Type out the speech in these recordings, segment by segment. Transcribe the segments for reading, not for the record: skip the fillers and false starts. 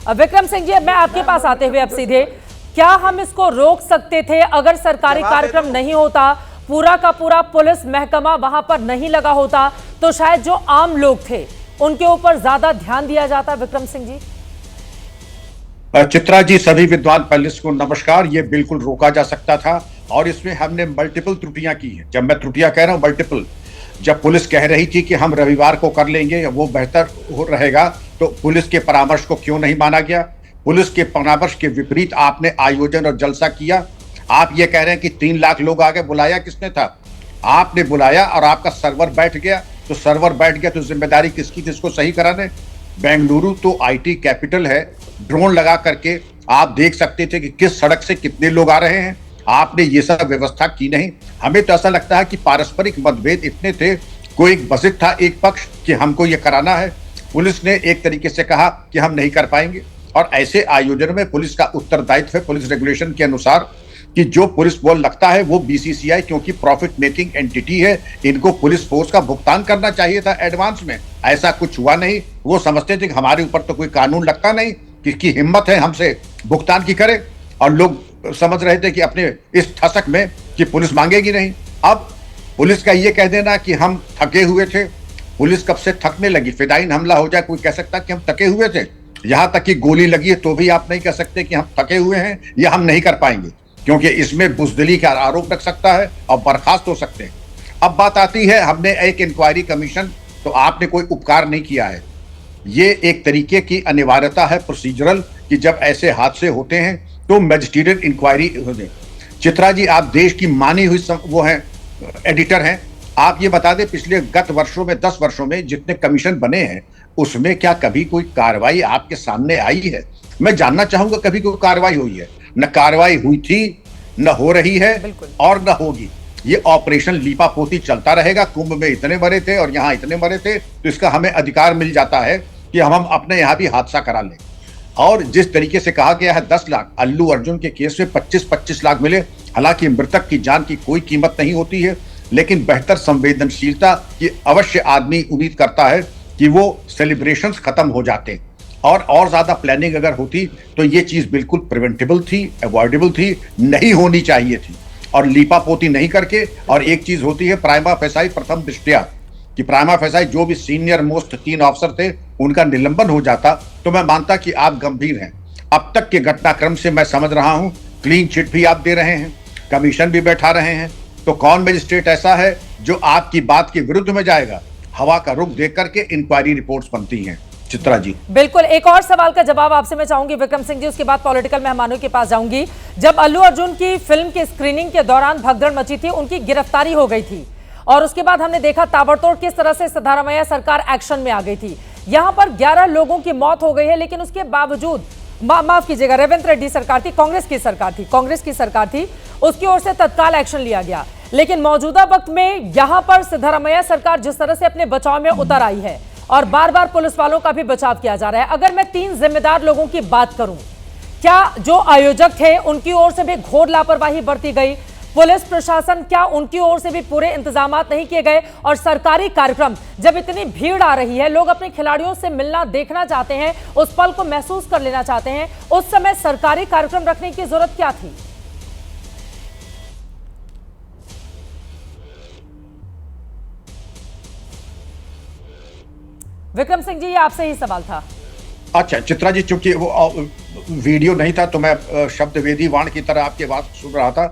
विक्रम सिंह जी, अब मैं आपके पास आते हुए अब सीधे, क्या हम इसको रोक सकते थे अगर सरकारी कार्यक्रम नहीं होता, पूरा का पूरा पुलिस महकमा वहां पर नहीं लगा होता, तो शायद जो आम लोग थे उनके ऊपर ज्यादा ध्यान दिया जाता? विक्रम सिंह जी। चित्रा जी, सभी विद्वान पैनलिस्ट को नमस्कार। ये बिल्कुल रोका जा सकता था और इसमें हमने मल्टीपल त्रुटियां की हैं। जब मैं त्रुटियां कह रहा हूं मल्टीपल, जब पुलिस कह रही थी कि हम रविवार को कर लेंगे, वो बेहतर हो रहेगा, तो पुलिस के परामर्श को क्यों नहीं माना गया? पुलिस के परामर्श के विपरीत आपने आयोजन और जलसा किया। आप ये कह रहे हैं कि 3 लाख लोग आ गए, बुलाया किसने था? आपने बुलाया और आपका सर्वर बैठ गया। तो सर्वर बैठ गया तो जिम्मेदारी किसकी थी इसको सही कराने? बेंगलुरु तो आईटी कैपिटल है। ड्रोन लगा करके आप देख सकते थे कि किस सड़क से कितने लोग आ रहे हैं। आपने ये सब व्यवस्था की नहीं। हमें तो ऐसा लगता है कि पारस्परिक मतभेद इतने थे, कोई एक बसित था एक पक्ष कि हमको ये कराना है, पुलिस ने एक तरीके से कहा कि हम नहीं कर पाएंगे। और ऐसे आयोजन में पुलिस का उत्तरदायित्व है पुलिस रेगुलेशन के अनुसार कि जो पुलिस बॉल लगता है वो बीसीसीआई, क्योंकि प्रॉफिट मेकिंग एंटिटी है, इनको पुलिस फोर्स का भुगतान करना चाहिए था एडवांस में। ऐसा कुछ हुआ नहीं। वो समझते थे कि हमारे ऊपर तो कोई कानून लगता नहीं, किसकी हिम्मत है हमसे भुगतान की करे। और लोग समझ रहे थे कि अपने इस ठसक में कि पुलिस मांगेगी नहीं। अब पुलिस का ये कह देना कि हम थके हुए थे, पुलिस कब से थकने लगी? फिदाइन हमला हो जाए, कोई कह सकता कि हम थके हुए थे? यहां तक कि गोली लगी है तो भी आप नहीं कह सकते कि हम थके हुए हैं या हम नहीं कर पाएंगे, क्योंकि इसमें बुजदिली का आरोप रख सकता है और बर्खास्त हो सकते हैं। अब बात आती है, हमने एक इंक्वायरी कमीशन, तो आपने कोई उपकार नहीं किया है। ये एक तरीके की अनिवार्यता है प्रोसीजरल कि जब ऐसे हादसे होते हैं तो मैजिस्ट्रेट इंक्वायरी हो जाए। चित्रा जी, आप देश की मानी हुई वो हैं, एडिटर हैं, आप ये बता दें पिछले गत वर्षों में 10 वर्षों में जितने कमीशन बने हैं उसमें क्या कभी कोई कार्रवाई आपके सामने आई है? मैं जानना चाहूंगा कभी कोई कार्रवाई हुई है? न कार्रवाई हुई थी, न हो रही है और न होगी। ये ऑपरेशन लीपापोती चलता रहेगा। कुंभ में इतने मरे थे और यहाँ इतने मरे थे, तो इसका हमें अधिकार मिल जाता है कि हम अपने यहाँ भी हादसा करा लें। और जिस तरीके से कहा गया है 10 लाख, अल्लू अर्जुन के केस में 25-25 लाख मिले। हालांकि मृतक की जान की कोई कीमत नहीं होती है, लेकिन बेहतर संवेदनशीलता की अवश्य आदमी उम्मीद करता है कि वो सेलिब्रेशंस खत्म हो जाते और ज्यादा प्लानिंग अगर होती तो ये चीज बिल्कुल प्रिवेंटेबल थी, अवॉइडेबल थी, नहीं होनी चाहिए थी। और लीपापोती नहीं करके, और एक चीज होती है प्राइमा फेसाई प्रथम दृष्टया, कि प्राइमा फेसाई जो भी सीनियर मोस्ट 3 अफसर थे उनका निलंबन हो जाता तो मैं मानता कि आप गंभीर हैं। अब तक के घटनाक्रम से मैं समझ रहा हूं, क्लीन चिट भी आप दे रहे हैं, कमीशन भी बैठा रहे हैं, तो कौन मजिस्ट्रेट ऐसा है जो आपकी बात के विरुद्ध में जाएगा? हवा का रुख देख करके इंक्वायरी रिपोर्ट्स बनती हैं। चित्रा जी, बिल्कुल। एक और सवाल का जवाब आपसे मैं चाहूंगी विक्रम सिंह जी, उसके बाद पॉलिटिकल मेहमानों के पास जाऊंगी। जब अल्लू अर्जुन की फिल्म की स्क्रीनिंग के दौरान भगदड़ मची थी, उनकी गिरफ्तारी हो गई थी और उसके बाद हमने देखा ताबड़तोड़ किस तरह से सिद्धारमैया सरकार एक्शन में आ गई थी। यहां पर 11 लोगों की मौत हो गई है, लेकिन उसके बावजूद माफ कीजिएगा, रेवंत रेड्डी सरकार थी, कांग्रेस की सरकार थी, उसकी ओर से तत्काल एक्शन लिया गया। लेकिन मौजूदा वक्त में यहां पर सिद्धारमैया सरकार जिस तरह से अपने बचाव में उतर आई है और बार बार पुलिस वालों का भी बचाव किया जा रहा है, अगर मैं 3 जिम्मेदार लोगों की बात करूं, क्या जो आयोजक थे उनकी ओर से भी घोर लापरवाही बरती गई? पुलिस प्रशासन, क्या उनकी ओर से भी पूरे इंतजामात नहीं किए गए? और सरकारी कार्यक्रम, जब इतनी भीड़ आ रही है, लोग अपने खिलाड़ियों से मिलना देखना चाहते हैं, उस पल को महसूस कर लेना चाहते हैं, उस समय सरकारी कार्यक्रम रखने की जरूरत क्या थी? विक्रम सिंह जी, ये आपसे ही सवाल था। अच्छा चित्रा जी, चूंकि वो वीडियो नहीं था तो मैं शब्द वेदी वाण की तरह आपकी बात सुन रहा था।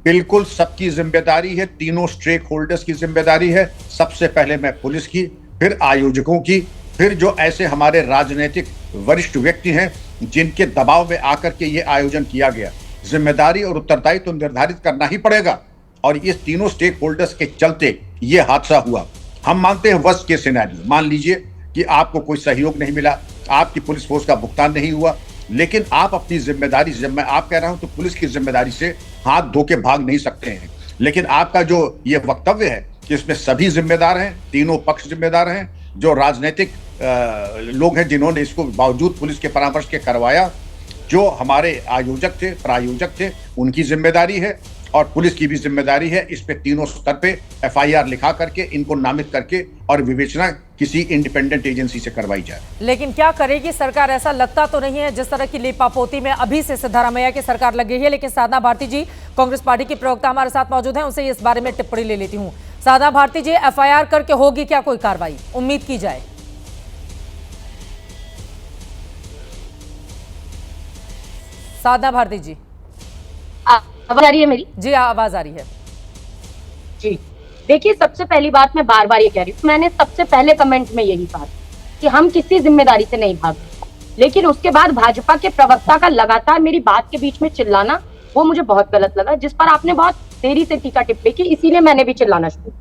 बिल्कुल सबकी जिम्मेदारी है, तीनों स्टेक होल्डर्स की जिम्मेदारी है। सबसे पहले मैं पुलिस की, फिर आयोजकों की, फिर जो ऐसे हमारे राजनीतिक वरिष्ठ व्यक्ति हैं जिनके दबाव में आकर के ये आयोजन किया गया। जिम्मेदारी और उत्तरदायित्व तो निर्धारित करना ही पड़ेगा और इस तीनों स्टेक होल्डर्स के चलते ये हादसा हुआ। हम मानते हैं वर्स्ट केस सिनेरियो, मान लीजिए कि आपको कोई सहयोग नहीं मिला, आपकी पुलिस फोर्स का भुगतान नहीं हुआ, लेकिन आप अपनी जिम्मेदारी से, जब मैं आप कह रहा हूं तो पुलिस की जिम्मेदारी से हाथ धो के भाग नहीं सकते हैं। लेकिन आपका जो ये वक्तव्य है कि इसमें सभी जिम्मेदार हैं, तीनों पक्ष जिम्मेदार हैं, जो राजनीतिक लोग हैं जिन्होंने इसको बावजूद पुलिस के परामर्श के करवाया, जो हमारे आयोजक थे, प्रायोजक थे, उनकी जिम्मेदारी है। और पुलिस की भी जिम्मेदारी है इस पे तीनों स्तर पे एफआईआर लिखा करके इनको नामित करके और विवेचना किसी इंडिपेंडेंट एजेंसी से करवाई जाए। लेकिन क्या करेगी सरकार? ऐसा लगता तो नहीं है जिस तरह की लीपापोती में अभी से सिद्धारमैया की सरकार लग गई है। लेकिन साधना भारती जी, कांग्रेस पार्टी की प्रवक्ता हमारे साथ मौजूद हैं, उनसे इस बारे में टिप्पणी ले लेती हूं। साधना भारती जी, एफआईआर करके होगी क्या कोई कार्रवाई, उम्मीद की जाए? साधना भारती जी, आवाज आ रही है मेरी? जी आवाज आ रही है जी। देखिए, सबसे पहली बात मैं बार बार ये कह रही हूँ, मैंने सबसे पहले कमेंट में यही कहा कि हम किसी जिम्मेदारी से नहीं भागते। लेकिन उसके बाद भाजपा के प्रवक्ता का लगातार मेरी बात के बीच में चिल्लाना, वो मुझे बहुत गलत लगा, जिस पर आपने बहुत देरी से टीका टिप्पणी की, इसीलिए मैंने भी चिल्लाना शुरू।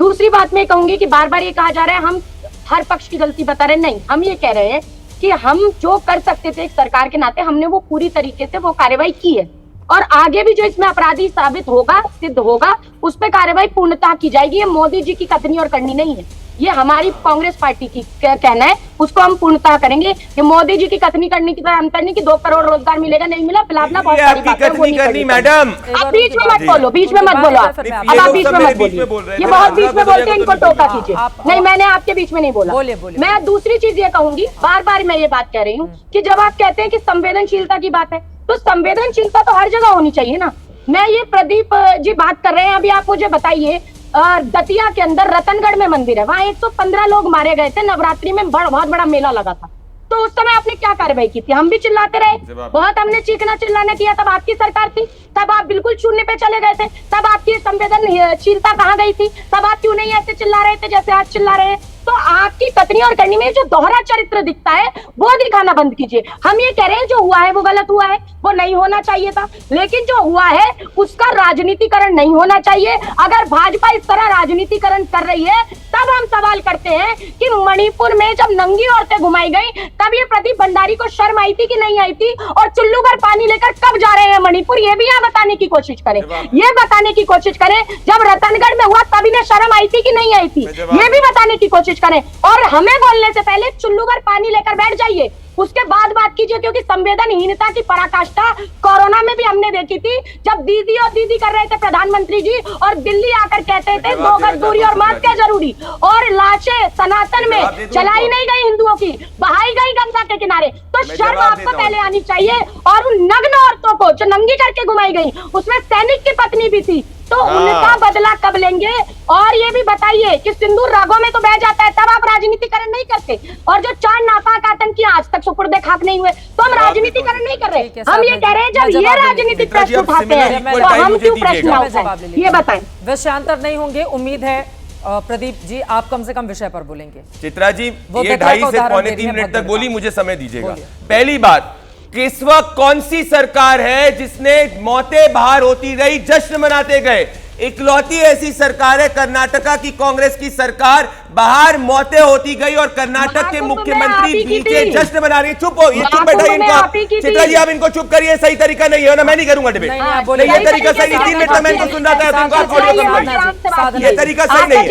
दूसरी बात मैं कहूंगी कि बार बार ये कहा जा रहा है हम हर पक्ष की गलती बता रहे हैं। नहीं, हम ये कह रहे हैं कि हम जो कर सकते थे एक सरकार के नाते, हमने वो पूरी तरीके से वो कार्रवाई की है, और आगे भी जो इसमें अपराधी साबित होगा, सिद्ध होगा, उस पर कार्रवाई पूर्णतः की जाएगी। ये मोदी जी की कथनी और करनी नहीं है, ये हमारी कांग्रेस पार्टी की कहना है, उसको हम पूर्णतः करेंगे। ये मोदी जी की कथनी करने की तरह अंतर नहीं कि 2 करोड़ रोजगार मिलेगा, नहीं मिला, बिलावना बहुत सारी बातें वो नहीं करनी। मैडम आप बीच में मत बोलो, बीच में मत बोलो, अब आप बीच में मत बोलिए, ये बहुत बीच में बोलते हैं, इनको टोका कीजिए। नहीं, मैंने आपके बीच में नहीं बोला। मैं दूसरी चीज ये कहूंगी, बार बार मैं ये बात कह रही हूँ कि जब आप कहते हैं कि संवेदनशीलता की बात है, तो संवेदनशीलता तो हर जगह होनी चाहिए ना। मैं ये प्रदीप जी बात कर रहे हैं, अभी आप मुझे बताइए, दतिया के अंदर रतनगढ़ में मंदिर है, वहां 115 लोग मारे गए थे, नवरात्रि में बहुत बड़ा मेला लगा था, तो उस समय आपने क्या कार्रवाई की थी? हम भी चिल्लाते रहे, बहुत हमने चीखना चिल्लाना किया, तब आपकी सरकार थी, तब आप बिल्कुल शून्य पे चले गए थे, तब आपकी संवेदनशीलता कहाँ गई थी? तब आप क्यों नहीं ऐसे चिल्ला रहे थे जैसे आज चिल्ला रहे हैं? तो आपकी कथनी और करनी में जो दोहरा चरित्र दिखता है वो दिखाना बंद कीजिए। हम ये कह रहे हैं जो हुआ है वो गलत हुआ है, वो नहीं होना चाहिए था, लेकिन जो हुआ है उसका राजनीतिकरण नहीं होना चाहिए। अगर भाजपा इस तरह राजनीतिकरण कर रही है, तब हम सवाल करते हैं कि मणिपुर में जब नंगी औरतें घुमाई गई, तब ये प्रदीप भंडारी को शर्म आई थी कि नहीं आई थी? और चुल्लू भर पानी लेकर कब जा रहे हैं मणिपुर, ये भी यहाँ बताने की कोशिश करें, ये बताने की कोशिश करें। जब रतनगढ़ में हुआ तब इन्हें शर्म आई थी कि नहीं आई थी, ये भी बताने की कोशिश करें। और हमें बोलने से पहले चुल्लू भर पानी लेकर बैठ जाइए, उसके बाद बात कीजिए, क्योंकि संवेदनहीनता की पराकाष्ठा कोरोना में भी हमने देखी थी, जब दीदी और दीदी कर रहे थे प्रधानमंत्री जी, और दिल्ली आकर कहते थे 2 गज दूरी और मास्क क्या जरूरी, और लाशें सनातन में जलाई नहीं गई, हिंदुओं की बहाई गई गंगा के किनारे। तो शर्म आपको पहले आनी चाहिए। और उन नग्न औरतों को जो नंगी करके घुमाई गई, उसमें सैनिक की पत्नी भी थी, तो उनका बदला कब लेंगे? और ये भी बताइए कि सिंदूर रागों में तो बह जाता है, तब आप राजनीतिकरण नहीं करते। और जो 4 नापाक आतंकी आज तक सुपुर्दे खाक नहीं हुए, तो हम राजनीतिकरण नहीं कर रहे। हम ये कह रहे हैं जब ये राजनीतिक प्रश्न उठाते हैं तो हम क्यों प्रश्न ना उठाएं? ये बताएं। विषयांतर नहीं होंगे, उम्मीद है प्रदीप जी आप कम से कम विषय पर बोलेंगे। चित्रा जी, ये 2.5 से पौने 3 मिनट तक बोली, मुझे समय दीजिएगा। पहली बात, किस वक्त कौन सी सरकार है जिसने मौतें बाहर होती गई जश्न मनाते गए? इकलौती ऐसी सरकार है कर्नाटका की कांग्रेस की सरकार, बाहर मौतें होती गई और कर्नाटक के मुख्यमंत्री नीचे जश्न मना रही है। चुप हो, ये चुप बैठाइए इनको। चित्रा जी आप इनको चुप करिए, सही तरीका नहीं है ना, मैं नहीं करूंगा डिबेट, ये तरीका सही नहीं। 3 मिनट तक मैं इनको सुन रहा था, तुमको आप ऑडियो कम करिए, ये तरीका सही नहीं है।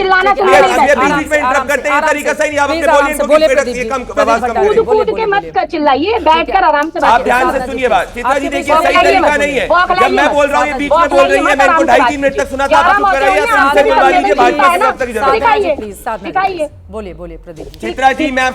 बीच में इंटरप्ट करते हैं, ये तरीका सही नहीं। आप अपने बोलिए, इनको आवाज कम कूद के मत चिल्लाइए, बैठकर आराम से आप ध्यान से सुनिए बात। चित्रा जी देखिए, सही तरीका नहीं है, जब मैं बोल रहा हूँ ये बीच में बोल रही है, मैं इनको 2.5-3 मिनट तक सुना था, आप चुप कराइए, मुझसे बुलवा लीजिए, भाजपा की तरफ तक जरूरत है। बोलिए प्रदीप। चित्रा जी, मैं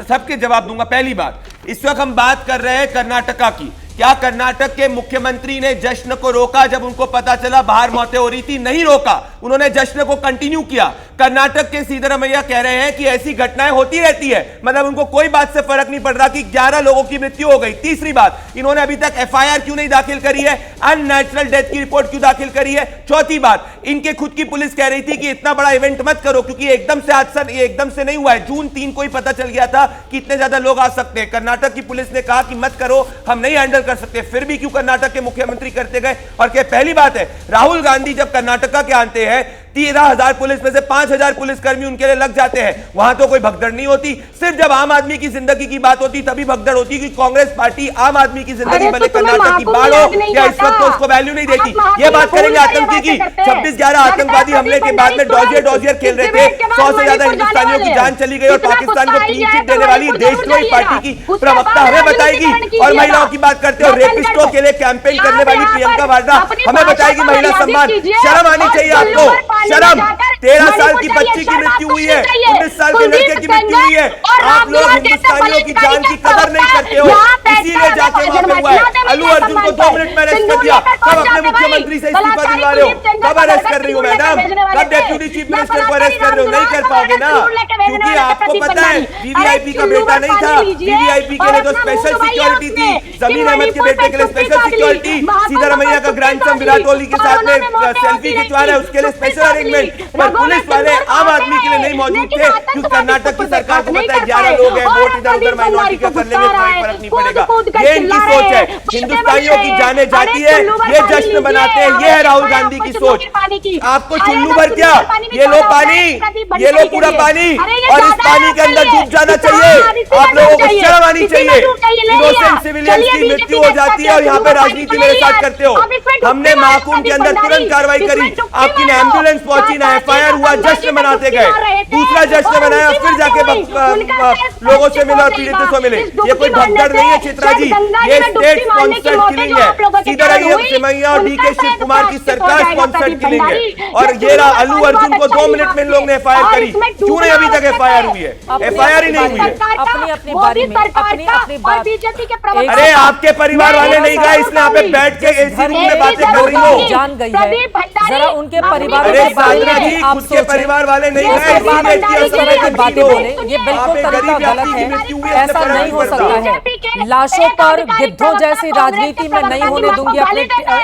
सबके जवाब दूंगा। पहली बात, इस वक्त हम बात कर रहे हैं कर्नाटका की। क्या कर्नाटक के मुख्यमंत्री ने जश्न को रोका जब उनको पता चला बाहर मौतें हो रही थी? नहीं रोका, उन्होंने जश्न को कंटिन्यू किया। कर्नाटक के सिद्धरामैया कह रहे हैं कि ऐसी घटनाएं होती रहती है, मतलब उनको कोई बात से फर्क नहीं पड़ रहा कि 11 लोगों की मृत्यु हो गई। तीसरी बात, इन्होंने अभी तक एफआईआर क्यों नहीं दाखिल करी है, अननेचुरल डेथ की रिपोर्ट क्यों दाखिल करी है? चौथी बात, इनके खुद की पुलिस कह रही थी कि इतना बड़ा इवेंट मत करो, क्योंकि एकदम से हादसा, ये एकदम से नहीं हुआ है, जून 3 को ही पता चल गया था कि इतने ज्यादा लोग आ सकते हैं। कर्नाटक की पुलिस ने कहा कि मत करो, हम नहीं हैंडल कर सकते, फिर भी क्यों कर्नाटक के मुख्यमंत्री करते गए? और क्या पहली बात है, राहुल गांधी जब कर्नाटका के आते हैं 13,000 पुलिस में से 5,000 पुलिसकर्मी उनके लिए लग जाते हैं, वहां तो कोई भगदड़ नहीं होती। सिर्फ जब आम आदमी की जिंदगी की बात होती तभी भगदड़ होती कि कांग्रेस पार्टी आम आदमी की जिंदगी भले कर्नाटक की बाढ़ हो या इस वक्त तो उसको वैल्यू नहीं देती। ये बात करेंगे आतंकी की। 26/11 आतंकवादी हमले के बाद में डॉजियर खेल रहे थे, 100 से ज्यादा हिंदुस्तानियों की जान चली गई और पाकिस्तान को क्लीन चिट देने वाली देशद्रोही पार्टी की प्रवक्ता हमें बताएगी। और महिलाओं की बात करते हो, रेपिस्टों के लिए कैंपेन करने वाली प्रियंका वाड्रा हमें बताएगी महिला सम्मान। शर्म आनी चाहिए आपको, शर्म। 13 साल की बच्ची की मृत्यु हुई है, 19 साल के लड़के की मृत्यु हुई है। आप लोग हिंदुस्तानियों की जान की कदर नहीं करते हो, इसीलिए जाके वहां पे हुआ है। अल्लू अर्जुन को 2 मिनट में अरेस्ट कर दिया। कब अपने मुख्यमंत्री से इस्तीफा दिलवा रहे हो? कब अरेस्ट कर रही हो मैडम? कब डेप्यूटी चीफ मिनिस्टर को अरेस्ट कर रहे हो? नहीं कर पाओगे ना, क्योंकि आपको पता है वीवीआईपी का बेटा नहीं था। वीवीआईपी के लिए तो स्पेशल सिक्योरिटी थी, जमीर अहमद के बेटे के लिए स्पेशल सिक्योरिटी, सीतारमैया का ग्रैंडसन विराट कोहली के साथ में सेल्फी खिंचवा रहा है उसके लिए स्पेशल अरेंजमेंट। पर पुलिस वाले आम आदमी के लिए नहीं मौजूद थे, क्योंकि कर्नाटक की सरकार को पता है 11 लोग हैं, वोट इधर उधर माइनॉरिटी का कर लेंगे, कोई फर्क नहीं पड़ेगा। ये इनकी सोच है। हिंदुस्तानियों की जाने जाती है, ये जश्न मनाते हैं, ये है राहुल गांधी की सोच। आपको चुल्लू भर क्या, ये लो पानी, ये लो पूरा पानी, और इस पानी के अंदर डूब जाना चाहिए। आप लोगों को शर्म आनी चाहिए। इनोसेंट सिविलियंस की मृत्यु हो जाती है और यहाँ पे राजनीति मेरे साथ करते हो। हमने महाकुंभ के अंदर तुरंत कार्रवाई करी, आपकी एम्बुलेंस पहुंची ना, एफआईआर हुआ, जश्न मनाते गए। दूसरा जश्न मनाया, फिर जाके लोगों से मिले और पीड़ितों से मिले। ये कोई भगदड़ नहीं है चित्रा जी, ये स्टेट स्पॉन्सर्ड किलिंग है। सीतारमैया और डीके शिव कुमार की सरकार स्पॉन्सर्ड किलिंग है। और ये रहा अल्लू अर्जुन को 2 मिनट में लोग ने एफआईआर करी, क्यों नहीं अभी तक एफआईआर हुई है? एफआईआर ही नहीं हुई है। अपनी बारी में अपनी बात। अरे आपके परिवार वाले नहीं गए, इसलिए यहाँ पे बैठ के एसी रूम में बातें कर रही हो। जान गई है, जरा उनके परिवार अरे साधना जी, खुद के परिवार वाले नहीं गए, बातें बोले, ये बिल्कुल तरीका गलत है। ऐसा नहीं हो सकता है। लाशों पर गिद्धों जैसी राजनीति में नहीं होने दूंगी अपने।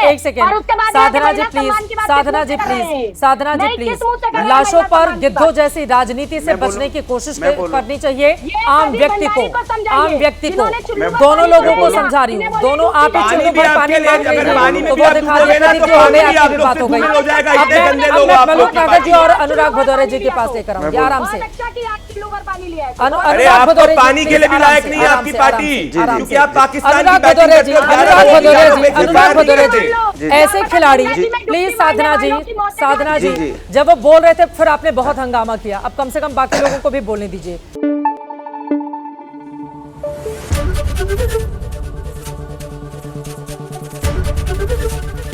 एक second, Sadhana ji please, Sadhana ji please, Sadhana ji please. लाशों पर गिद्धों जैसी राजनीति से बचने की कोशिश करनी चाहिए आम व्यक्ति को। आम व्यक्ति को, दोनों लोगों को समझा रही हूँ, दोनों आप ही चुल्लू पर पानी मांग रही हैं, तो वो दिखा रहे आपकी बात हो गई। अब मैं मलूक नागर जी और अनुराग भदौरे जी के पास लेकर आऊंगी आराम से। अरे आप तो पानी के लिए भी लायक नहीं है आपकी पार्टी, क्योंकि आप पाकिस्तान की अनुराग भदौरे जी, अनुराग भदौरे जी, ऐसे खिलाड़ी प्लीज। साधना जी जब वो बोल रहे थे फिर आपने बहुत हंगामा किया, अब कम से कम बाकी लोगों को भी बोलने दीजिए।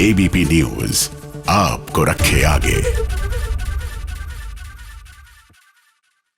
एबीपी न्यूज आपको रखे आगे।